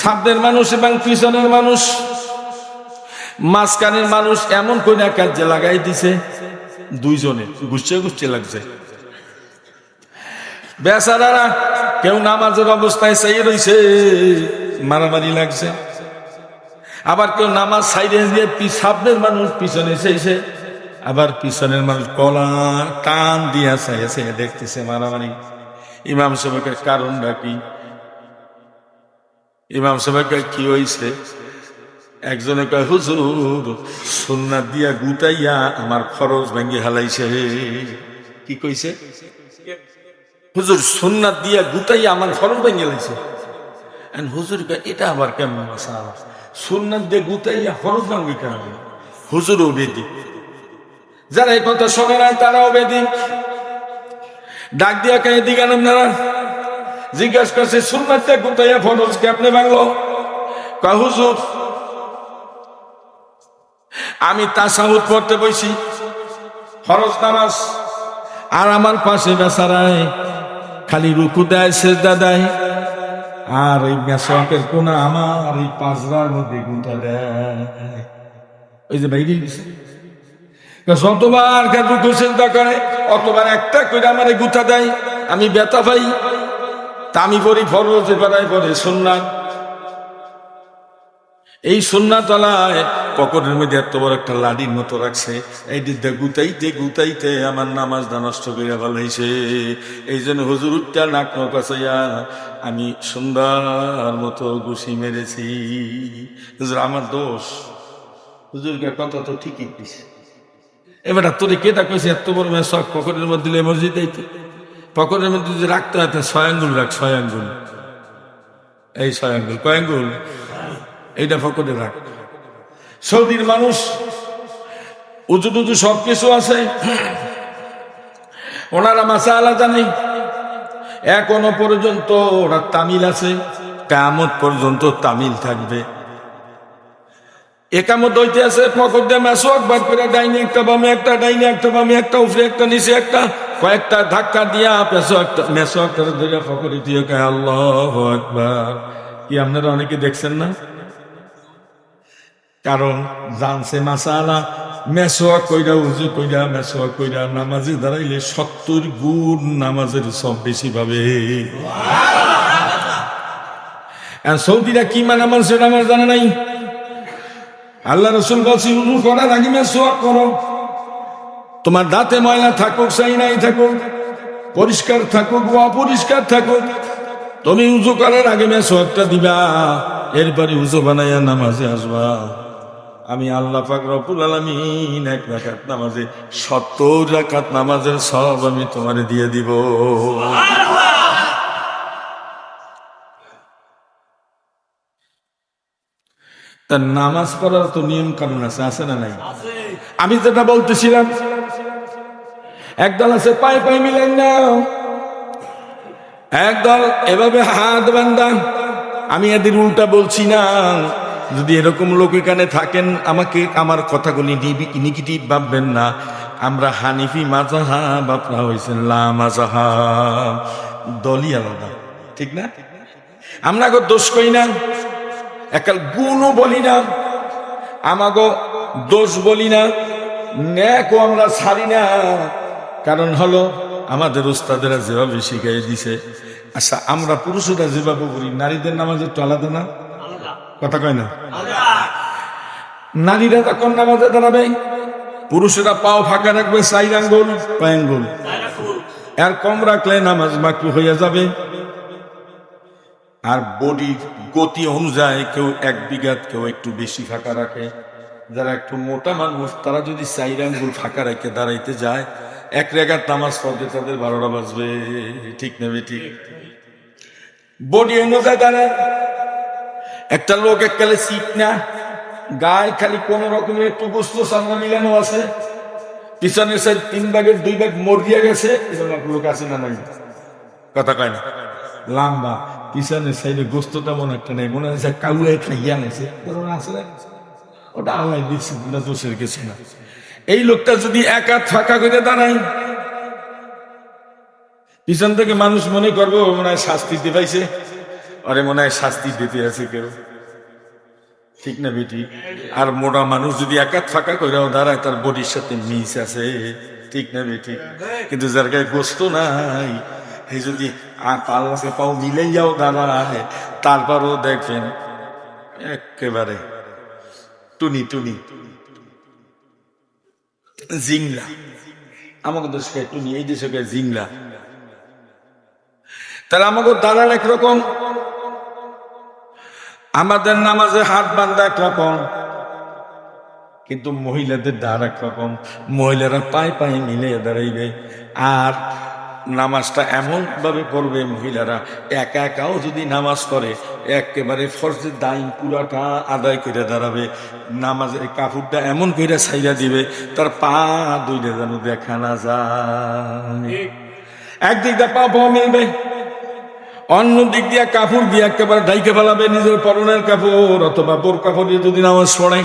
সামনের মানুষ এবং পিছনের মানুষ, মাঝখানের মানুষ এমন করে কাজে লাগাই দিছে, দুইজনে গুছিয়ে গুছিয়ে লাগছে। বেচারারা কেউ নামাজের অবস্থায় চাই রয়েছে, মারামারি লাগছে। আবার কেউ নামাজ সাইডে দিয়ে সামনের মানুষ পিছনে চাইছে, আবার পিছনের মানুষ কলা টান দিয়া চাইছে, দেখতেছে মারামারি। ইমাম সাহেবের কারণটা কি? ইমাম সাহেবের কি হয়েছে? একজনে কয়, হুজুর সুন্নাত দিয়া গুতাইয়া আমার খরচ ভেঙে হালাইছে। কি কইছে? হুজুর সুন্নাত দিয়া গুতাইয়া আমার খরচ ভেঙে হালাইছে। হুজুর কয়, এটা আবার কেমন মাসালা? সুন্নাত দিয়ে গুতাইয়া খরচ ভাঙবে কেন? হুজুরও বেদি। যারা এই কথা শোনে না তারাও বেদি। ডাক দিয়া কে এদিকে আপনারা জিজ্ঞাসা করছে, সুন্নাত দিয়ে গুতাইয়া খরচ কে আপনি ভাঙলো? কয়, হুজুর আমি তাশাহুদ পড়তে বসি, ফরজ নামাজ, আর আমার পাশে বেচারায় খালি রুকু দেয়, সেজদা দেয়, আর এই মেসওয়াকের কোনা আমার এই পাজরার মধ্যে গুঁতা দেয়। ওই যে বাইরে দিছে, যতবার রুকু সেজদা করে অতবার একটা করে আমার গুঁতা দেয়, আমি ব্যথা পাই। তা আমি পড়ি ফরজ, এবারে পড়ে সুন্নাত। এই সুন্নাতলায় পকেটের মধ্যে এত বড় একটা লাঠির মতো রাখছে, এই দিকটা গুতাইতে গুতাইতে আমার নামাজটা নষ্ট করে ফেলাইছে। এই জন্য হুজুর উঠটা নাক নকাছাইয়া আমি সুন্দর মতো ঘুষি মেরেছি। হুজুর আমার দোষ। হুজুরকে কথা তো ঠিকই দিছে। এবার তোরে কেটা কইছে এত বড় মেসক পকেটের মধ্যে দিলে মসজিদ দিতে? পকেটের মধ্যে যদি রাখতে হয় 6 আঙ্গুল রাখ, 6 আঙ্গুল। এই 6 আঙ্গুল, কয় আঙ্গুল? এইটা পকেটে রাখ। সৌদির মানুষ উঁচু টুচু সবকিছু আছে, ওনারা মাসালা জানে। এখনো পর্যন্ত ওরা তামিল আছে, কিয়ামত পর্যন্ত তামিল থাকবে। একামত হইতে আছে, পকেট দিয়ে মেসওয়াক বার করে ডাইনে একটা, বামে একটা, ডাইনে একটা, বামে একটা, উপরে একটা, নিচে একটা, কয়েকটা ধাক্কা দিয়া মেসওয়াকটা ধরে পকেটে দিয়ে কয় আল্লাহু আকবার। কি আপনারা অনেকে দেখছেন না? কারণ জানছে মাসালা, মেসওয়াক কইরা উযু কইরা মেসওয়াক কইরা নামাজে দাঁড়াইলে 70 গুণ নামাজের সব বেশি পাবে। আর সৌদিরা কি নামাজ সেটা আমার জানা নাই। আল্লাহ রাসূল বলছে, উযু করার আগে মেসওয়াক করো। তোমার দাঁতে ময়লা থাকুক চাই নাই থাকুক, পরিষ্কার থাকুক বা অপরিষ্কার থাকুক, তুমি উযু করার আগে মেসওয়াকটা দিবা, এরপরে উযু বানাইয়া নামাজে আসবা। আমি আল্লাহ পাক রব্বুল আলামিন 1 রাকাত নামাজে 70 রাকাত নামাজের সব আমি তোমারে দিয়ে দিব। তার নামাজ পড়ার তো নিয়ম কানুন আছে, আছে না নাই? আমি যেটা বলতেছিলাম, একদল আছে পায়ে পায়ে মিলেন না, একদল এভাবে হাত বান্ধা। আমি এদের উল্টা বলছি না। যদি এরকম লোক এখানে থাকেন, আমাকে আমার কথাগুলি নেগেটিভ ভাববেন না। আমরা হানিফি মাযহাব, আপনারা হইছেন লা মাযহাব, দলই আলাদা, ঠিক না? আমরা গো দোষ কই না, একাল গুণও বলি না, আমাগো দোষ বলি না, ন্যাকও আমরা ছাড়ি না। কারণ হলো আমাদের উস্তাদেরা যেভাবে শিখাই দিছে। আচ্ছা, আমরা পুরুষরা যেভাবে করি, নারীদের নামাজের তো আলাদা না? কথা কয় না? নারীরা তখন নামাজে দাঁড়াবে, পুরুষেরা পাও ফাঁকা রাখবে 4 আঙ্গুল, 5 আঙ্গুল। এর কম রাখলে নামাজ মাকরুহ হইয়া যাবে। আর বডির গতি অনুযায়ী কেউ 1 বিঘাত, কেউ একটু বেশি ফাঁকা রাখে। যারা একটু মোটা মানুষ তারা যদি 4 আঙ্গুল ফাঁকা রেখে দাঁড়াইতে যায়, 1 রাকাত নামাজ পড়তে তাদের 12টা বাজবে। ঠিক নেবে? ঠিক। বডি অনুযায়ী দাঁড়ায়। একটা লোক এককালে সিট না, গায়ে খালি কোন রকমের একটু গোস্ত সামনে মিলানো আছে, পিছনের সাইড 3 ভাগের 2 ভাগ মরিয়া গেছে, এরকম লোক আছে না নাই? কথা কয় না? লম্বা, পিছনের সাইডে গোস্ত তেমন একটা নেই, মনে হচ্ছে কাউয়ে খাইয়া নেছে, ওটা আল্লাহ দিচ্ছে, দোষের কিছু না। এই লোকটা যদি 1 হাত ফাঁকা করে দাঁড়ায়, পিছন থেকে মানুষ মনে করবো মনে হয় শাস্তি দিতে পাইছে, আরে মনে হয় শাস্তি দিতে আছে কেউ, ঠিক না বেটি? আর মোটা মানুষ যদি একাত ফাঁকা করেও দাঁড়ায় তার বডির সাথে মিস আছে, ঠিক না বেটি? কিন্তু যার গায়ে গোস্ত নাই এই যদি পাল্লাকে পাও মিলাইয়াও দাঁড়ায় তারপরও দেখবেন একেবারে টুনি টুনি জিংলা। আমাকে দেশকে টুনি, এই দেশে জিংলা। তাহলে আমাকে দাঁড়ান একরকম, আমাদের নামাজে হাত বান্ধা একরকম, কিন্তু মহিলাদের দাঁড় একরকম। মহিলারা পায়ে পায়ে মিলে দাঁড়াইবে আর নামাজটা এমন ভাবে পড়বে, মহিলারা একা একাও যদি নামাজ পড়ে একেবারে ফরজের দাইন পুরাটা আদায় করে দাঁড়াবে। নামাজের কাপড়টা এমন করে ছাইরা দিবে তার পা দুইটা যেন দেখা না যায়। একদিক দিয়ে পা পাওয়া মিলবে, অন্য দিক দিয়ে কাপড় দিয়ে একেবারে ঢাইকে ফেলাবে নিজের পরনের কাপড় অথবা বোর কাপড় দিয়ে যদি নামাজ পড়ে।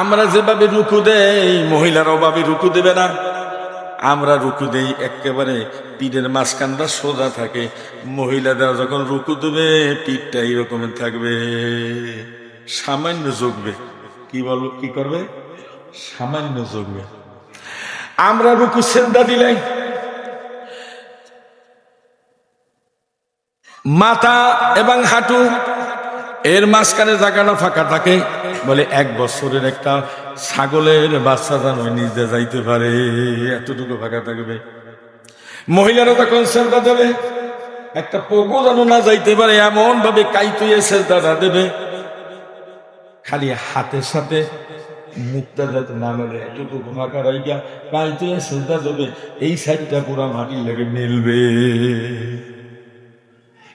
আমরা যেভাবে রুকু দেই মহিলারা ওভাবে রুকু দেবে না। আমরা রুকু দেই একেবারে পিঠের মাঝখানটা সোজা থাকে, মহিলারা যখন রুকু দেবে পিঠটা এইরকমের থাকবে, সামান্য ঝুঁকবে। কি বলো, কি করবে? সামান্য ঝুঁকবে। আমরা রুকু সেজদা দিলে মাথা এবং হাঁটু এর মাঝখানে জায়গাটা ফাঁকা থাকে, বলে 1 বছরের একটা ছাগলের বাচ্চা যেন নিজে যাইতে পারে এতটুকু ফাঁকা থাকবে। মহিলারা তখন সেজদা দেবে একটা পোকো যেন না যাইতে পারে এমন ভাবে কাইতুয়ে সেজদাটা দেবে, খালি হাতের সাথে মুখটা যাতে না মেলে এতটুকু ফাঁকা রাইয়া কাইতুয়ে সেজদা দেবে, এই সাইডটা পুরো মাটির লেগে মিলবে।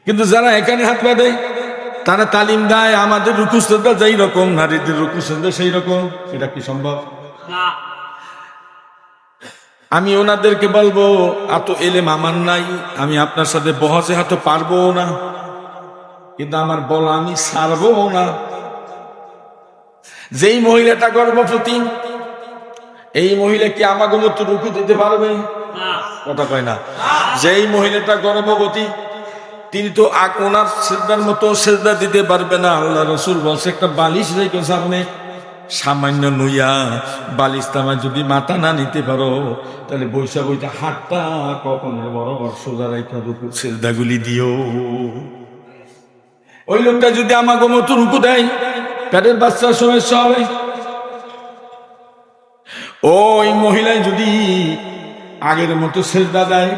কিন্তু যারা এখানে হাত বাঁধে তারা তালিম দেয় আমাদের রুকু সেজদা যেই রকম নারীদের রুকু সেজদা সেই রকম। এটা কি সম্ভব? আমি ওনাদেরকে বলবো এত এলেম আমার নাই, আমি আপনার সাথে বহসে হাতে পারবো না, কিন্তু আমার বলা আমি ছাড়বো না। যেই মহিলাটা গর্ভবতী এই মহিলা কি আমাকে মতো রুকু দিতে পারবে? কথা কয় না। যেই মহিলাটা গর্ভবতী তিনি তো ওনার সেজদার মতো সেজদা দিতে পারবে না। আল্লাহ রসুল বলছে একটা বালিশ রেখে সামনে সামান্য নুইয়া বালিশ তামায় যদি মাথা না নিতে পারো তাহলে বৈশা বইটা হাতটা কখনো বরাবর সোজা রেখা রুকু সেজদাগুলি দিও। ওই লোকটা যদি আমাকে মতো রুকু দেয় পেটের বাচ্চার সমস্যা হবে। ওই মহিলায় যদি আগের মতো সেজদা দেয়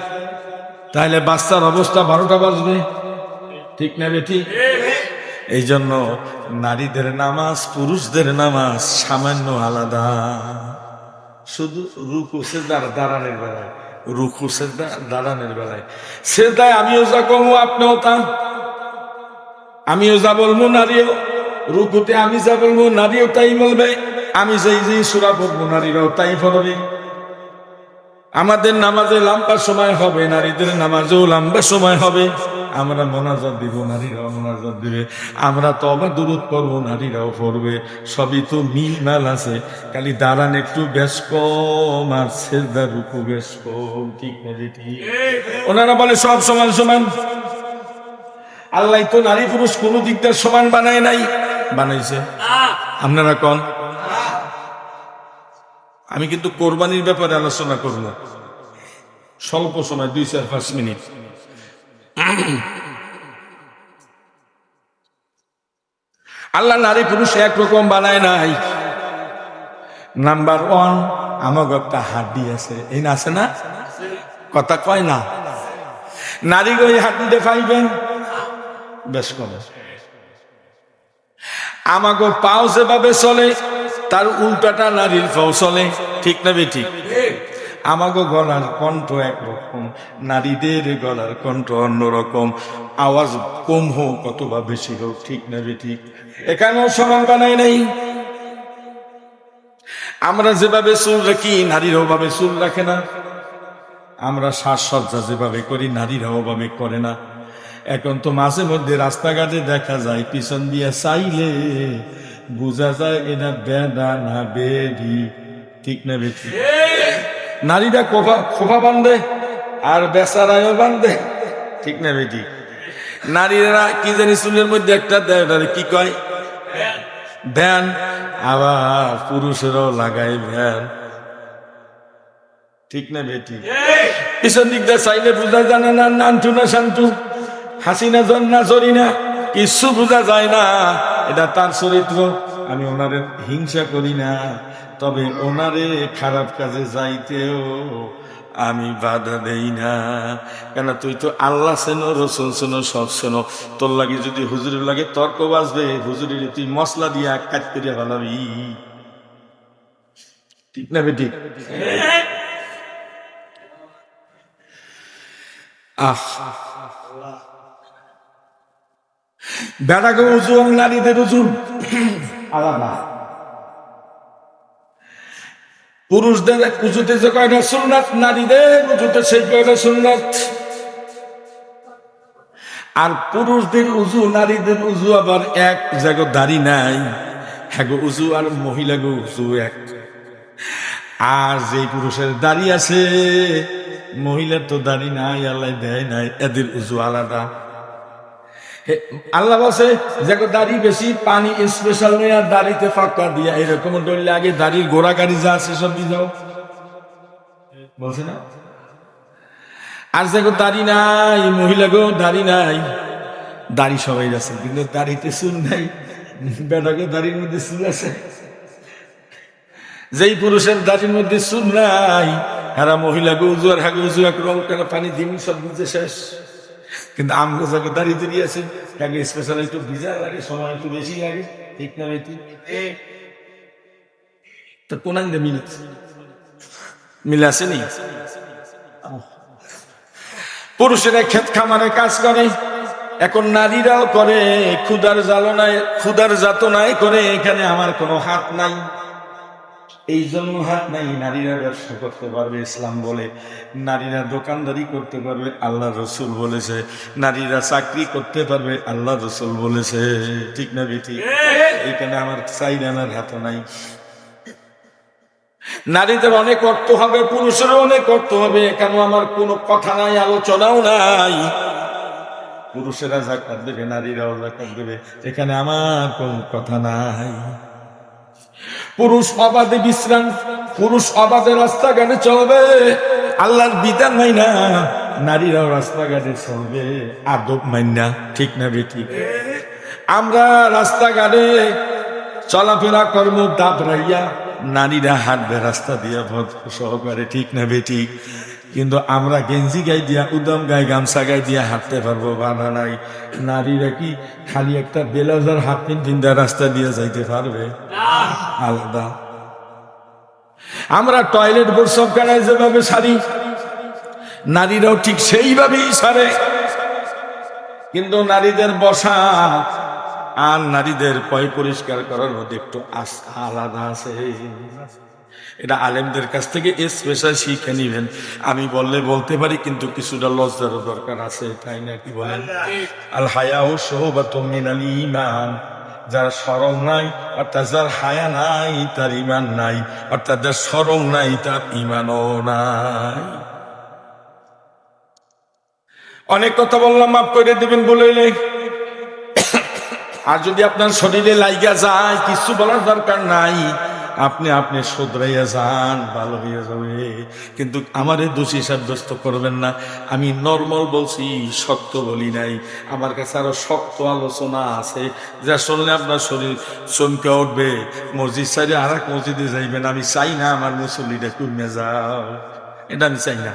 তাহলে বাচ্চার অবস্থা 12টা বাজবে, ঠিক না বেটি? এই জন্য নারীদের নামাজ পুরুষদের নামাজ সামান্য আলাদা। শুধু রুকু সেজদার দাঁড়ানোর বেলায়, রুকু সেজদা দাঁড়ানোর বেলায় সেজদায় আমিও যা করবো আপনিও তা, আমিও যা বলবো নারীও, রুকুতে আমি যা বলবো নারীও তাই বলবে, আমি যেই সূরা পড়বো নারীরাও তাই পড়বে। আমাদের নামাজে লম্বা সময় হবে, নারীদের নামাজেও লম্বা সময় হবে। আমরা মোনাজাত দিব, নারীরাও মোনাজাত দিবে। আমরা তওবা দুরূদ পড়বো, নারীরাও পড়বে। সবই তো মিল মাল আছে, খালি দাঁড়ান একটু বেশ কম আর সেজদা রুকু বেশ কম, ঠিক না বেটি? ওনারা বলে সব সমান সমান। আল্লাহ তো নারী পুরুষ কোনো দিক দিয়ে সমান বানায় নাই, বানাইছে। আপনারা কোন? আমি কিন্তু কোরবানির ব্যাপারে আলোচনা করব স্বল্প সময়, 2-4-5 মিনিট। আল্লাহ নারী পুরুষ একরকম বানায় নাই। নাম্বার 1 আমার একটা হাড্ডি আছে, এই না আছে না? কথা কয় না। নারী ওই হাড্ডি দেখাইবেন বেশ কম। আমাকে পাও যেভাবে চলে তার উল্টাটা নারীর পাও চলে, ঠিক না বেঠিক? আমাকে গলার কণ্ঠ একরকম, নারীদের গলার কণ্ঠ অন্যরকম। আওয়াজ কম হোক অথবা বেশি হোক, ঠিক না বেঠিক? এখানেও সমান বানাই নাই। আমরা যেভাবে চুল রাখি নারীরা ওভাবে চুল রাখে না। আমরা সাজসজ্জা যেভাবে করি নারীরা ওভাবে করে না। এখন তো মাঝে মধ্যে রাস্তাঘাটে দেখা যায় পিছন দিয়ে চাইলে বোঝা যায় এটা বেডা না বেডি, ঠিক না বেঠি? নারীরা খোপা বান্ধে, আর বেচারায়ও বান্ধে, ঠিক না বেটি? নারীরা কি জানি চুলের মধ্যে একটা দেয়, কি কয়, ভ্যান। আবার পুরুষেরাও লাগায় ভ্যান, ঠিক না বেটি? পিছন দিক দিয়ে চাইলে বোঝা জানে না, নান্টু না শান্তু, হাসি না জন না জরি না, কিছু বোঝা যায় না। এটা তার চরিত্র। আমি ওনারে হিংসা করি না, তবে ওনারে খারাপ কাজে যাইতেও আমি বাধা দেই না। কেন, তুই তো আল্লাহ চেনো, রসুল চেনো, সব চেনো। তোর লাগে যদি হুজুরের লাগে তর্ক বাজবে, হুজুরের তুই মশলা দিয়া কাট করিয়া ভালাবি, ঠিক না বেটি? বেড়াকে উজু এবং নারীদের উজু আলাদা। পুরুষদের উজুতে যে কয়টা সুন্নাত, নারীদের উজুতে সেই কয়টা সুন্নাত। আর পুরুষদের উজু নারীদের উজু আবার এক, জায়গা দাড়ি নাই, হ্যাঁ উজু আর মহিলাগো উজু এক। আর যে পুরুষের দাড়ি আছে, মহিলার তো দাড়ি নাই, আল্লাহ দেয় নাই, এদের উজু আলাদা। আল্লাহ বলছে যে দাড়ি বেশি, পানি স্পেশাল নয়, আর দাড়িতে ফাঁকা দিয়া এরকম ডরলে আগে দাড়ির গোড়া গাড়ি যা আছে সব দিয়ে যাও, বলছে না? আর যে দাড়ি নাই, মহিলাগো দাড়ি নাই, দাড়ি সবাই আছে কিন্তু দাড়িতে চুল নাই। বেটাকে দাড়ির মধ্যে চুল আছে। যেই পুরুষের দাড়ির মধ্যে চুল নাই, এরা মহিলাকে উজু আর হাগে উজু এক রং, কেন পানি দিন সব বুঝে শেষ। কিন্তু আমগো যাকে দাঁড়িয়ে দিয়েছে, আগে স্পেশাল একটু ভিজা লাগে, সময় একটু বেশি লাগে, ঠিক না বেটি? তো কোন মিল মিল আসেনি? পুরুষেরা ক্ষেত খামারে কাজ করে, এখন নারীরাও করে, ক্ষুধার জ্বালনায়, ক্ষুধার যাতনায় করে। এখানে আমার কোনো হাত নাই, এই জন্য হাত নাই। নারীরা ব্যবসা করতে পারবে, ইসলাম বলে। নারীরা দোকানদারি করতে পারবে, আল্লাহ রসুল বলেছে। নারীরা চাকরি করতে পারবে, আল্লাহ রসুল বলেছে, ঠিক না বেটি? এখানে আমার চাইরানার হাত নাই। নারীদের অনেক অর্থ হবে, পুরুষেরও অনেক অর্থ হবে, এখানে আমার কোনো কথা নাই, আলোচনাও নাই। পুরুষেরা জাকাত দেবে, নারীরাও জাকাত দেবে, এখানে আমার কোনো কথা নাই। পুরুষ অবাধে বিশ্রাম, পুরুষ অবাধে রাস্তাঘাটে চলবে, আল্লাহর বিধান নাই না। নারীরাও রাস্তাঘাটে চলবে আদব মাইনা, ঠিক না বেটি? আমরা রাস্তাঘাটে চলাফেরা করবো দাবরাইয়া, নারীরা হাঁটবে রাস্তা দিয়া ভদ্র সহকারে, ঠিক না বেটি? কিন্তু আমরা গেঞ্জি গাই দিয়া, উদম গায়ে, গামছা গায়ে দিয়া হাঁটতে পারবো, বাধা নাই। নারীরা কি খালি একটা বেলাজার হাফ প্যান্ট কিনতে রাস্তা দিয়ে যাইতে পারবে? আলাদা। আমরা টয়লেট প্রস্রাবখানায় যেভাবে সারি, নারীরাও ঠিক সেইভাবেই সারে। কিন্তু নারীদের বসা আর নারীদের পয় পরিষ্কার করার মধ্যে একটু আলাদা আছে। এটা আলেমদের কাছ থেকে স্পেশাল শিখে নিবেন। আমি বললে বলতে পারি, কিন্তু কিছুটা লজ্জারও দরকার আছে, তাই না? কি বলেন? আল হায়াউ শুবাতুম মিনাল ঈমান। যার শরম নাই, অর্থাৎ যার হায়া নাই, তার ঈমান নাই, অর্থাৎ যার শরম নাই, তার ঈমানও নাই। অনেক কথা বললাম, মাফ করে দেবেন বলে। আর যদি আপনার শরীরে লাইগা যায়, কিছু বলার দরকার নাই, আপনি আপনি শুধরাইয়া যান, ভালো হয়ে যাবে। কিন্তু আমারে দোষী সাব্যস্ত করবেন না। আমি নর্মাল বলছি, শক্ত বলি নাই। আমার কাছে আরো শক্ত আলোচনা আছে, যা শুনলে আপনার শরীর চমকে উঠবে। মসজিদ সাইডে আর এক মসজিদে যাইবেন। আমি চাই না আমার মুসল্লিটা কমে যাও, এটা আমি চাই না।